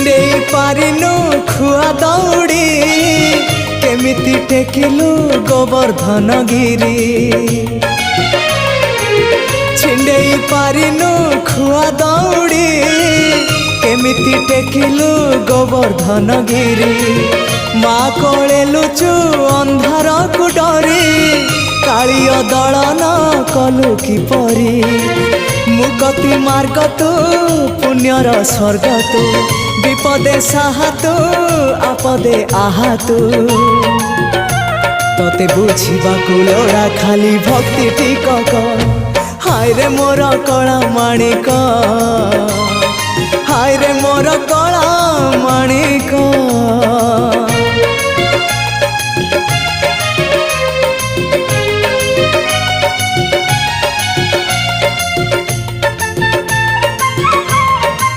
छिंडेई पारिनु खुआ दौड़ी केमिति टेकिलु गोवर्धन गिरी छिंडेई पारिनु खुआ दौड़ी केमिति टेकिलु गोवर्धन गिरी माँ कोले लुचु अंधार को डरी कालिय दलन कलु किपरी मुकति मार्ग तू पुण्यर स्वर्ग तू विपदे साहा तू आपदे आहा तू तते बुझिबाकु लोड़ा खाली भक्ति टिकक हाय रे मोर कला माणिक हाय रे मोर कला माणिक।